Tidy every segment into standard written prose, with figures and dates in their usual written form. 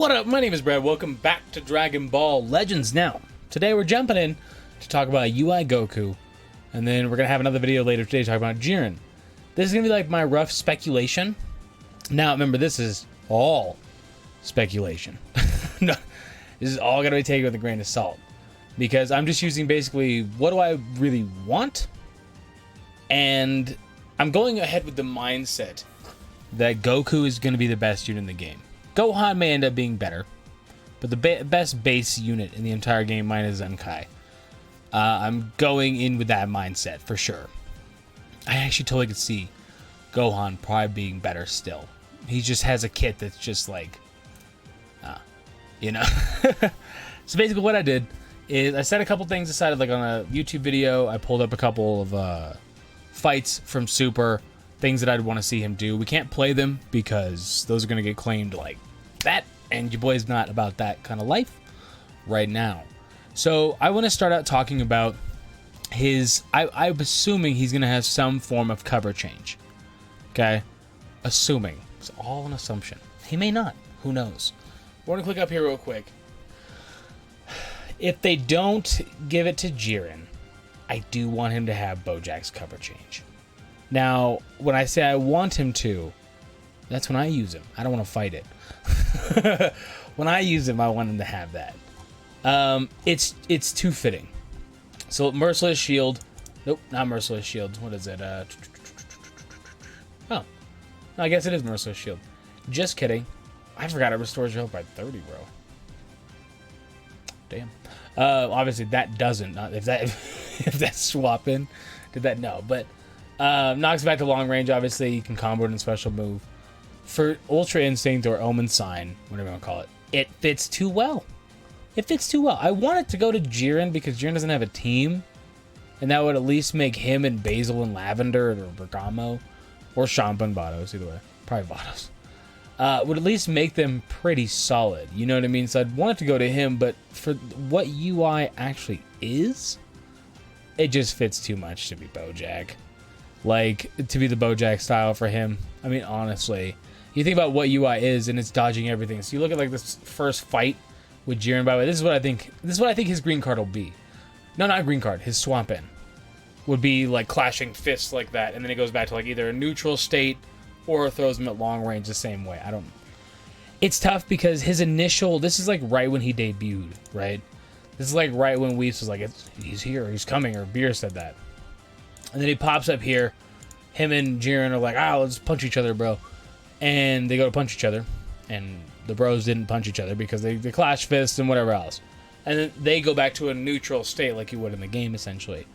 What up? My name is Brad. Welcome back to Dragon Ball Legends. Now, today we're jumping in to talk about UI Goku, and then we're going to have another video later today talking about Jiren. This is going to be like my rough speculation. Now, remember, this is all speculation. No, this is all going to be taken with a grain of salt, because I'm just using basically what do I really want, and I'm going ahead with the mindset that Goku is going to be the best unit in the game. Gohan may end up being better, but the best base unit in the entire game, mine is Zenkai. I'm going in with that mindset for sure. I actually totally could see Gohan probably being better still. He just has a kit that's just like, you know. So basically what I did is I set a couple things aside, like on a YouTube video. I pulled up a couple of fights from Super, things that I'd want to see him do. We can't play them because those are going to get claimed like that, and your boy's not about that kind of life right now. So I want to start out talking about his, I'm assuming he's going to have some form of cover change. Okay? Assuming. It's all an assumption. He may not. Who knows? We're going to click up here real quick. If they don't give it to Jiren, I do want him to have Bojack's cover change. Now, when I say I want him to, that's when I use him. I don't want to fight it. When I use him, I want him to have that. It's too fitting. So, Merciless Shield. Nope, not Merciless Shield. What is it? Oh. No, I guess it is Merciless Shield. Just kidding. I forgot it restores your health by 30, bro. Damn. Obviously, that doesn't. If that swap in, did that? No, but... knocks back to long range. Obviously, you can combo it in special move. For Ultra Instinct or Omen Sign, whatever you want to call it, it fits too well. It fits too well. I want it to go to Jiren because Jiren doesn't have a team, and that would at least make him and Basil and Lavender or Bergamo or Champa and Vados, either way, probably Vados, would at least make them pretty solid. You know what I mean? So I'd want it to go to him, but for what UI actually is, it just fits too much to be Bojack. Like, to be the Bojack style for him. I mean, honestly, you think about what UI is, and it's dodging everything. So you look at like this first fight with Jiren. By the way, this is what I think his green card will be. No, not green card. His swamp in would be like clashing fists like that, and then it goes back to like either a neutral state or throws him at long range the same way. I don't. It's tough because his initial. This is like right when he debuted, right? This is like right when Whis was like, he's here, he's coming, or Beer said that. And then he pops up here. Him and Jiren are like, let's punch each other, bro. And they go to punch each other. And the bros didn't punch each other because they clash fists and whatever else. And then they go back to a neutral state like you would in the game, essentially.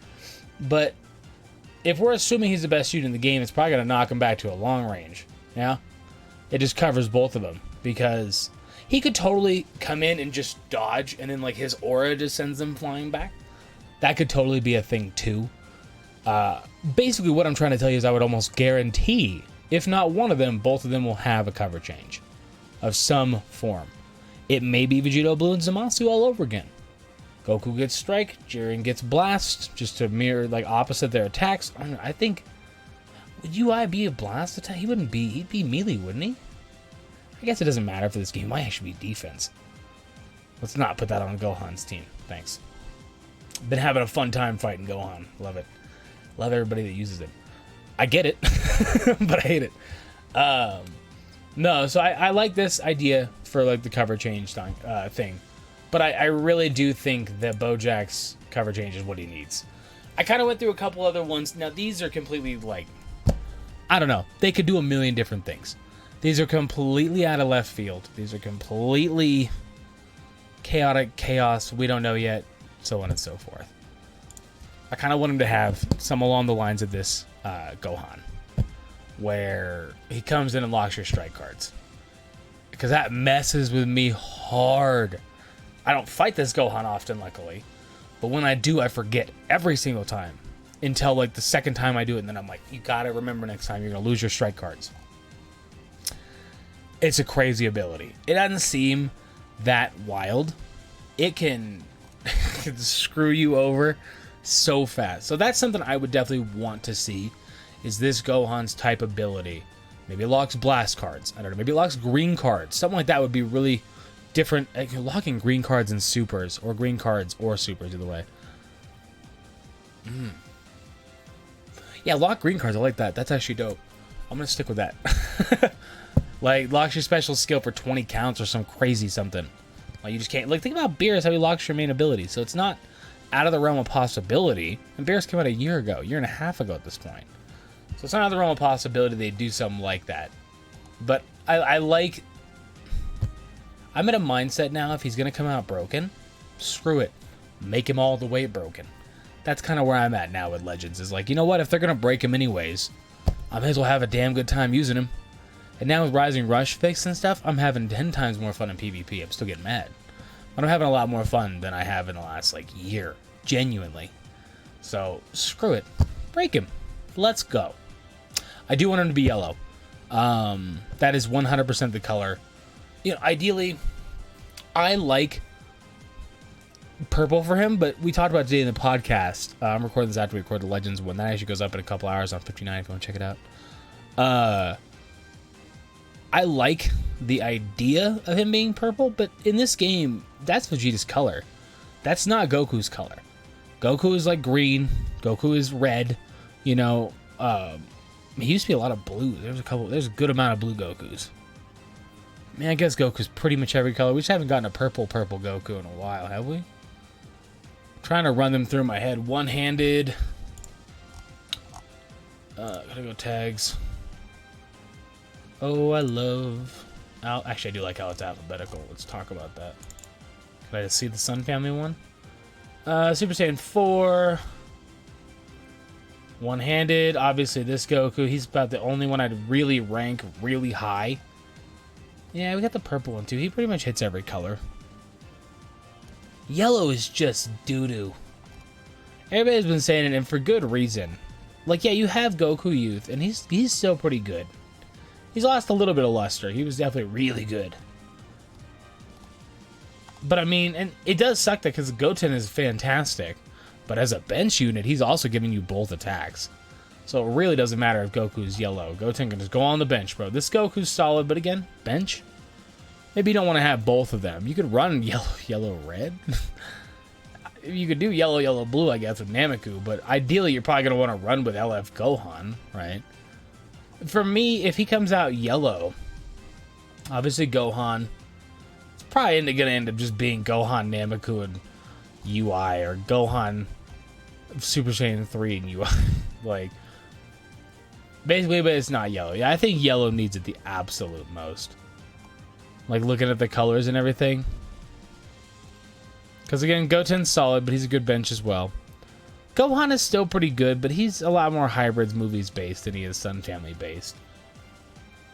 But if we're assuming he's the best unit in the game, it's probably going to knock him back to a long range. Yeah? It just covers both of them. Because he could totally come in and just dodge, and then like his aura just sends them flying back. That could totally be a thing, too. Basically what I'm trying to tell you is I would almost guarantee, if not one of them, both of them will have a cover change of some form. It may be Vegito Blue and Zamasu all over again. Goku gets Strike, Jiren gets Blast, just to mirror, like, opposite their attacks. I don't know, I think, would UI be a Blast attack? He'd be melee, wouldn't he? I guess it doesn't matter for this game. It might actually be defense. Let's not put that on Gohan's team. Thanks. Been having a fun time fighting Gohan. Love it. Love everybody that uses it. I get it, but I hate it. No, so I like this idea for like the cover change thing, but I really do think that Bojack's cover change is what he needs. I kind of went through a couple other ones. Now these are completely like, I don't know. They could do a million different things. These are completely out of left field. These are completely chaos. We don't know yet, so on and so forth. I kind of want him to have some along the lines of this Gohan, where he comes in and locks your strike cards. Because that messes with me hard. I don't fight this Gohan often, luckily. But when I do, I forget every single time. Until like the second time I do it, and then I'm like, you gotta remember next time you're gonna lose your strike cards. It's a crazy ability. It doesn't seem that wild. It can screw you over so fast. So that's something I would definitely want to see, is this Gohan's type ability. Maybe it locks blast cards. I don't know. Maybe it locks green cards. Something like that would be really different, locking green cards and supers, or green cards or supers, either way. Yeah, lock green cards. I like that. That's actually dope. I'm gonna stick with that. Like, locks your special skill for 20 counts or some crazy something. Like, you just can't. Like, think about Beerus, how he locks your main ability. So it's not out of the realm of possibility. And Beerus came out a year and a half ago at this point. So it's not out of the realm of possibility they do something like that. But I like... I'm in a mindset now, if he's going to come out broken, screw it. Make him all the way broken. That's kind of where I'm at now with Legends. Is like, you know what? If they're going to break him anyways, I may as well have a damn good time using him. And now with Rising Rush fix and stuff, I'm having 10 times more fun in PvP. I'm still getting mad. But I'm having a lot more fun than I have in the last, like, year. Genuinely. So, screw it. Break him. Let's go. I do want him to be yellow. That is 100% the color. You know, ideally, I like purple for him, but we talked about it today in the podcast. I'm recording this after we record the Legends one. That actually goes up in a couple hours on 59 if you want to check it out. I like the idea of him being purple, but in this game, that's Vegeta's color. That's not Goku's color. Goku is like green. Goku is red. You know, he used to be a lot of blue. There's a good amount of blue Gokus. I mean, I guess Goku's pretty much every color. We just haven't gotten a purple Goku in a while, have we? Trying to run them through my head. One-handed. Gotta go tags. Oh, I love... Actually, I do like how it's alphabetical. Let's talk about that. Can I just see the Sun Family one? Super Saiyan 4. One-handed. Obviously, this Goku. He's about the only one I'd really rank really high. Yeah, we got the purple one, too. He pretty much hits every color. Yellow is just doo-doo. Everybody's been saying it, and for good reason. Like, yeah, you have Goku Youth, and he's still pretty good. He's lost a little bit of luster. He was definitely really good. But, I mean, and it does suck that because Goten is fantastic. But as a bench unit, he's also giving you both attacks. So it really doesn't matter if Goku's yellow. Goten can just go on the bench, bro. This Goku's solid, but again, bench. Maybe you don't want to have both of them. You could run yellow, red. You could do yellow, blue, I guess, with Nameku. But ideally, you're probably going to want to run with LF Gohan, right? For me, if he comes out yellow, obviously Gohan, it's probably going to end up just being Gohan, Nameku, and UI, or Gohan, Super Saiyan 3 and UI. Like, basically, but it's not yellow. Yeah, I think yellow needs it the absolute most. Like, looking at the colors and everything. Because, again, Goten's solid, but he's a good bench as well. Gohan is still pretty good, but he's a lot more hybrids movies based than he is Sun Family based.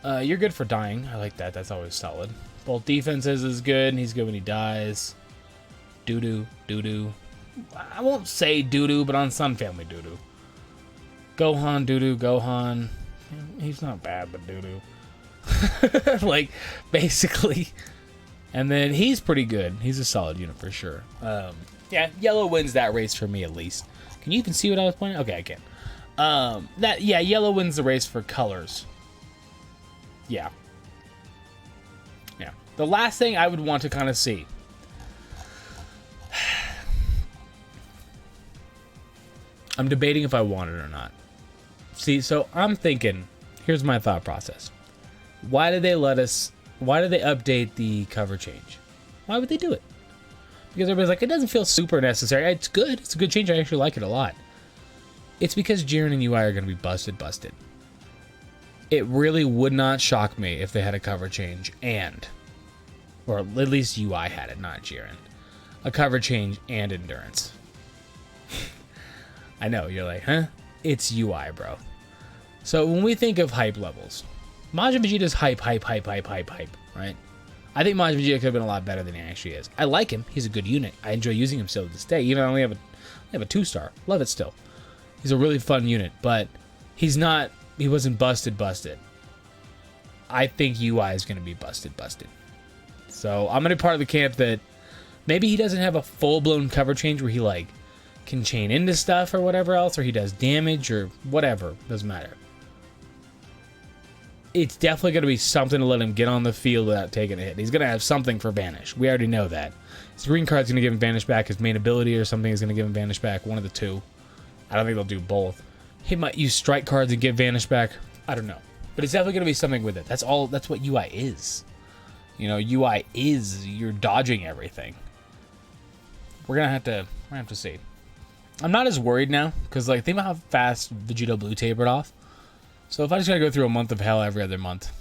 You're good for dying. I like that. That's always solid. Both defenses is good, and he's good when he dies. Doo-doo, doo-doo. I won't say doo-doo, but on Sun Family doo-doo. Gohan, doo-doo, Gohan. He's not bad, but doo-doo. Like, basically. And then he's pretty good. He's a solid unit for sure. Yeah, yellow wins that race for me at least. Can you even see what I was pointing? Okay, I can. Yellow wins the race for colors. Yeah. Yeah. The last thing I would want to kind of see. I'm debating if I want it or not. See, so I'm thinking, here's my thought process. Why did they update the cover change? Why would they do it? Because everybody's like, it doesn't feel super necessary. It's good. It's a good change. I actually like it a lot. It's because Jiren and UI are going to be busted. It really would not shock me if they had a cover change or at least UI had it, not Jiren. A cover change and endurance. I know, you're like, huh? It's UI, bro. So when we think of hype levels, Majin Vegeta's hype, right? I think Majin Vegeta could have been a lot better than he actually is. I like him. He's a good unit. I enjoy using him still to this day. Even though I only have a 2-star. Love it still. He's a really fun unit, but he wasn't busted. I think UI is going to be busted. So I'm going to be part of the camp that maybe he doesn't have a full-blown cover change where he, like, can chain into stuff or whatever else, or he does damage or whatever. Doesn't matter. it's definitely going to be something to let him get on the field without taking a hit. He's going to have something for Vanish. We already know that. His green card's going to give him Vanish back. His main ability or something is going to give him Vanish back. One of the two. I don't think they'll do both. He might use strike cards and get Vanish back. I don't know. But it's definitely going to be something with it. That's all. That's what UI is. You know, UI is you're dodging everything. We're going to have to see. I'm not as worried now because, like, think about how fast Vegito Blue tapered off. So if I just gotta go through a month of hell every other month,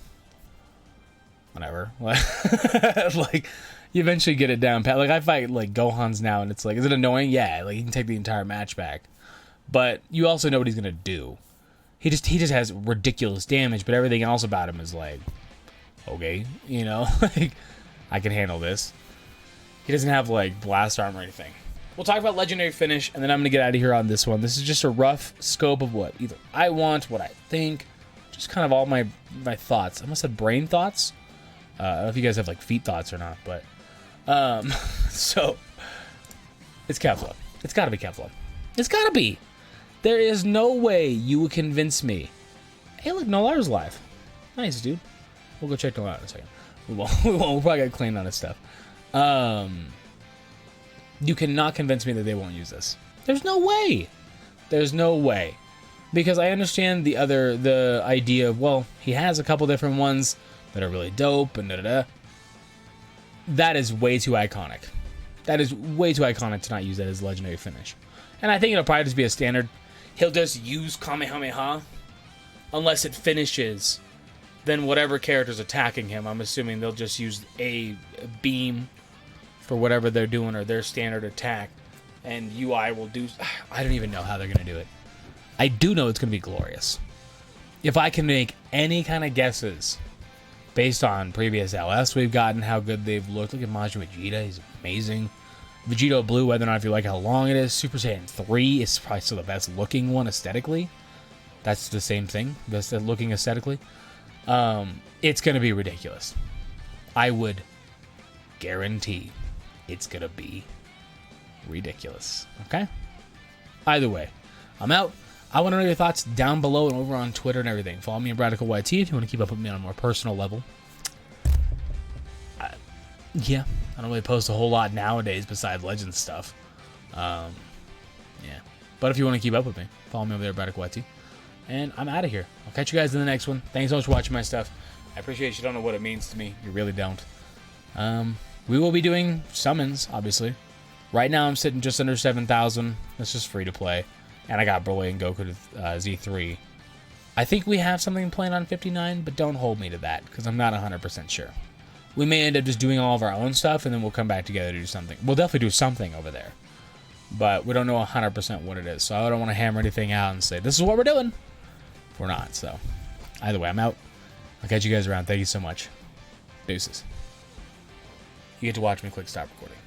whatever. Like, you eventually get it down pat. Like, I fight like Gohan's now, and it's like, is it annoying? Yeah, like, you can take the entire match back, but you also know what he's gonna do. He just has ridiculous damage, but everything else about him is like, okay, you know, like, I can handle this. He doesn't have like blast arm or anything. We'll talk about legendary finish, and then I'm going to get out of here on this one. This is just a rough scope of what either I want, what I think, just kind of all my thoughts. I almost said brain thoughts. I don't know if you guys have like feet thoughts or not, but so it's Kevlar. It's got to be Kevlar. It's got to be. There is no way you would convince me. Hey, look, Nolar's live. Nice, dude. We'll go check Nolar in a second. We won't. We'll probably get cleaned on his stuff. You cannot convince me that they won't use this. There's no way. There's no way. Because I understand the idea of, well, he has a couple different ones that are really dope and da-da-da. That is way too iconic. That is way too iconic to not use that as legendary finish. And I think it'll probably just be a standard. He'll just use Kamehameha unless it finishes. Then whatever character's attacking him, I'm assuming they'll just use a beam for whatever they're doing or their standard attack, and UI will do. I don't even know how they're gonna do it. I do know it's gonna be glorious. If I can make any kind of guesses based on previous LS we've gotten, how good they've looked. Look at Majin Vegeta, he's amazing. Vegito Blue, whether or not if you like how long it is. Super Saiyan 3 is probably still the best looking one aesthetically. That's the same thing, best looking aesthetically. It's gonna be ridiculous. I would guarantee it's gonna be ridiculous. Okay? Either way, I'm out. I want to know your thoughts down below and over on Twitter and everything. Follow me at Bradical YT if you want to keep up with me on a more personal level. Yeah, I don't really post a whole lot nowadays besides Legends stuff. Yeah. But if you want to keep up with me, follow me over there at Bradical YT. And I'm out of here. I'll catch you guys in the next one. Thanks so much for watching my stuff. I appreciate you don't know what it means to me. You really don't. We will be doing summons, obviously. Right now I'm sitting just under 7,000. That's just free to play. And I got Broly and Goku to Z3. I think we have something planned on 59, but don't hold me to that, because I'm not 100% sure. We may end up just doing all of our own stuff, and then we'll come back together to do something. We'll definitely do something over there. But we don't know 100% what it is, so I don't want to hammer anything out and say, this is what we're doing. If we're not, so. Either way, I'm out. I'll catch you guys around. Thank you so much. Deuces. You get to watch me click stop recording.